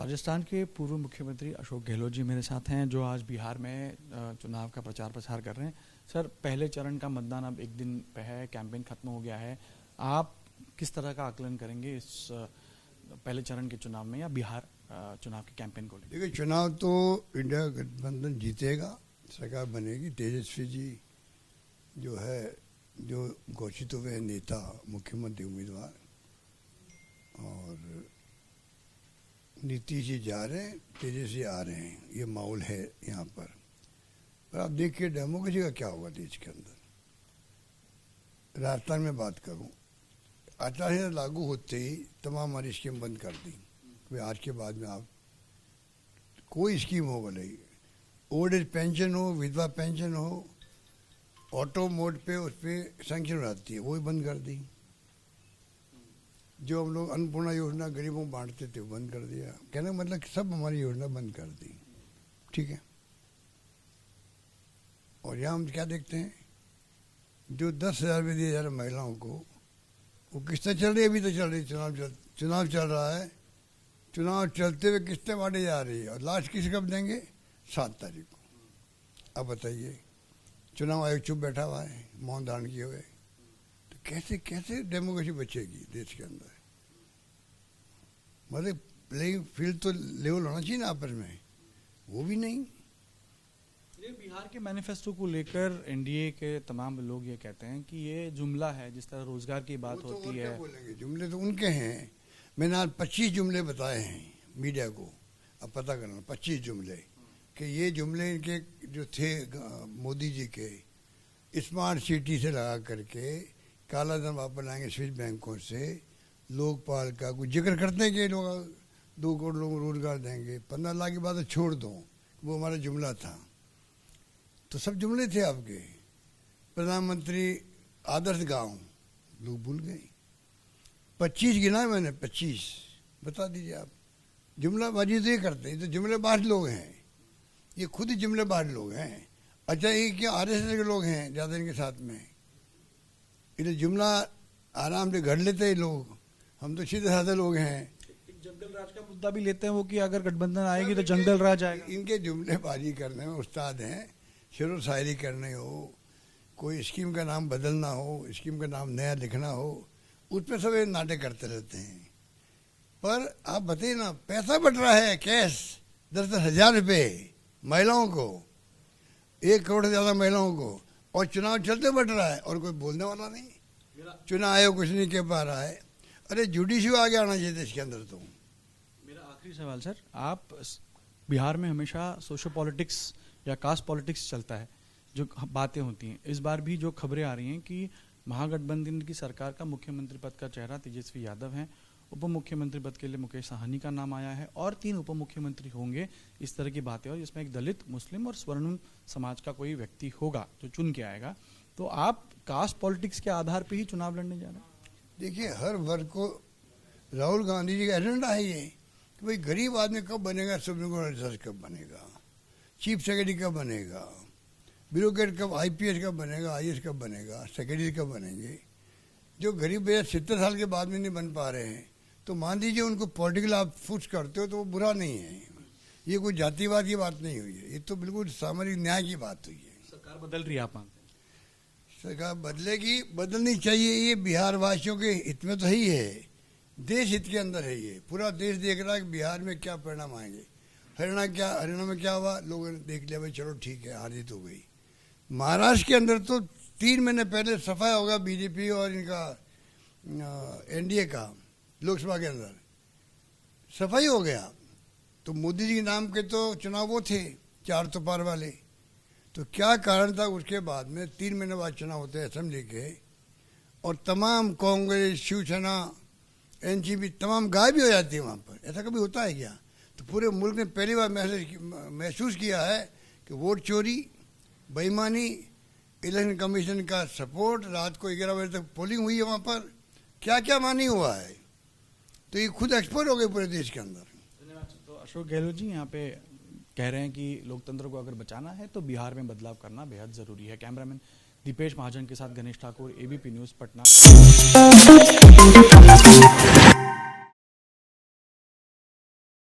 राजस्थान के पूर्व मुख्यमंत्री अशोक गहलोत जी मेरे साथ हैं, जो आज बिहार में चुनाव का प्रचार प्रसार कर रहे हैं। सर, पहले चरण का मतदान अब एक दिन पे है, कैंपेन खत्म हो गया है। आप किस तरह का आकलन करेंगे इस पहले चरण के चुनाव में या बिहार चुनाव के कैंपेन को लेकर? देखिए, चुनाव तो इंडिया गठबंधन जीतेगा, सरकार बनेगी। तेजस्वी जी जो है, जो घोषित हुए नेता मुख्यमंत्री उम्मीदवार, और नीतीश जी जा रहे हैं, तेजस्वी आ रहे हैं, ये माहौल है यहाँ पर आप देखिए डेमोक्रेसी का क्या होगा देश के अंदर। राजस्थान में बात करूँ, आचार संहिता लागू होते ही तमाम हमारी स्कीम बंद कर दी। भाई आज के बाद में आप कोई स्कीम हो, भले ओल्ड एज पेंशन हो, विधवा पेंशन हो, ऑटो मोड पे उस पर सैंक्शन आती है, वो भी बंद कर दी। जो हम लोग अन्नपूर्णा योजना गरीबों को बांटते थे वो बंद कर दिया। कहने का मतलब सब हमारी योजना बंद कर दी, ठीक है। और यहाँ हम क्या देखते हैं, जो 10,000 रुपये दिए जा रहे महिलाओं को, वो किस्तें चल रही है। अभी तो चल रही, चुनाव चल रहा है, चुनाव चलते हुए किस्तें बांटी जा रही है। और लास्ट किस कब देंगे? 7 तारीख को। अब बताइए, चुनाव आयोग चुप बैठा हुआ है, मौन धारण किए हुए, तो कैसे कैसे डेमोक्रेसी बचेगी देश के अंदर? मतलब प्लेइंग फील्ड तो लेवल होना चाहिए ना आपस में, वो भी नहीं। बिहार के मैनिफेस्टो को लेकर एनडीए के तमाम लोग ये कहते हैं कि ये जुमला है। जिस तरह रोजगार की बात होती है, बोलेंगे जुमले तो उनके हैं। मैंने आज 25 जुमले बताए हैं मीडिया को, अब पता करना 25 जुमले, कि ये जुमले इनके जो थे मोदी जी के, स्मार्ट सिटी से लगा करके काला धन वापस लाएंगे स्विस बैंकों से, लोकपाल का कुछ जिक्र करते हैं कि लोग 2 करोड़ लोगों को रोजगार देंगे, 15 लाख की बात छोड़ दो, वो हमारा जुमला था। तो सब जुमले थे आपके। प्रधानमंत्री आदर्श गांव, लोग भूल गए। 25 गिना मैंने, 25 बता दीजिए आप। जुमलाबाजी तो ये करते हैं, तो जुमलेबाज लोग हैं, ये खुद ही जुमलेबाज लोग हैं। अच्छा, ये क्या आरएसएस के लोग हैं ज़्यादा इनके साथ में? इन्हें जुमला आराम से घड़ लेते हैं लोग, हम तो सीधे साधे लोग हैं। जंगल राज का मुद्दा भी लेते हैं वो, कि अगर गठबंधन आएगी तो जंगल राज आएगा। इनके जुमलेबाजी करने में उस्ताद हैं। शेर व शायरी करने हो, कोई स्कीम का नाम बदलना हो, स्कीम का नाम नया लिखना हो, उस पर सब नाटक करते रहते हैं। पर आप बताइए ना, पैसा बट रहा है कैश 10,000 रुपये महिलाओं को, 1 करोड़ से ज़्यादा महिलाओं को, और चुनाव चलते बट रहा है और कोई बोलने वाला नहीं। चुनाव आयोग कुछ नहीं कह पा रहा है। अरे जुडिशरी आगे आना चाहिए इसके अंदर। तो मेरा आखिरी सवाल सर, आप बिहार में हमेशा सोशल पॉलिटिक्स या कास्ट पॉलिटिक्स चलता है, जो बातें होती हैं, इस बार भी जो खबरें आ रही हैं कि महागठबंधन की सरकार का मुख्यमंत्री पद का चेहरा तेजस्वी यादव हैं, उप मुख्यमंत्री पद के लिए मुकेश साहनी का नाम आया है, और 3 उप मुख्यमंत्री होंगे, इस तरह की बातें, और जिसमें एक दलित, मुस्लिम और स्वर्ण समाज का कोई व्यक्ति होगा जो चुन के आएगा। तो आप कास्ट पॉलिटिक्स के आधार पर ही चुनाव लड़ने जा रहे हैं? देखिए, हर वर्ग को, राहुल गांधी जी का एजेंडा है ये कि भाई गरीब आदमी कब बनेगा, सुप्रीम कोर्ट जज कब बनेगा, चीफ सेक्रेटरी कब बनेगा, ब्यूरोक्रेट कब, आईपीएस कब बनेगा, आईएएस कब बनेगा, सेक्रेटरी कब बनेंगे। जो गरीब भैया 70 साल के बाद में नहीं बन पा रहे हैं, तो मान लीजिए उनको पॉलिटिकल आप पुश करते हो तो वो बुरा नहीं है। ये कोई जातिवाद की बात नहीं हुई है, ये तो बिल्कुल सामाजिक न्याय की बात हुई है। सरकार बदल रही है, आप मानते हैं? सरकार बदलेगी, बदलनी चाहिए। ये बिहार वासियों के हित में तो ही है, देश हित के अंदर है। ये पूरा देश देख रहा है कि बिहार में क्या परिणाम आएंगे। हरियाणा में क्या हुआ, लोगों ने देख लिया, भाई चलो ठीक है, हार जीत हो गई। महाराष्ट्र के अंदर तो 3 महीने पहले सफाया होगा बीजेपी और इनका एनडीए का, लोकसभा के अंदर सफाई हो गया। तो मोदी जी के नाम के तो चुनाव वो थे 4 तो पार वाले। तो क्या कारण था उसके बाद में 3 महीने बाद चुनाव होते हैं असेंबली के, और तमाम कांग्रेस, शिवसेना, एनसीपी तमाम गायब भी हो जाती है वहाँ पर? ऐसा कभी होता है क्या? तो पूरे मुल्क ने पहली बार महसूस किया है कि वोट चोरी, बेईमानी, इलेक्शन कमीशन का सपोर्ट, रात को 11 बजे तक पोलिंग हुई है वहाँ पर, क्या क्या मानी हुआ है। तो ये खुद एक्सपोर्ट हो गए पूरे देश के अंदर। धन्यवाद। तो अशोक गहलोत जी यहाँ पे कह रहे हैं कि लोकतंत्र को अगर बचाना है तो बिहार में बदलाव करना बेहद ज़रूरी है। कैमरामैन दीपेश महाजन के साथ गणेश ठाकुर, एबीपी न्यूज़, पटना।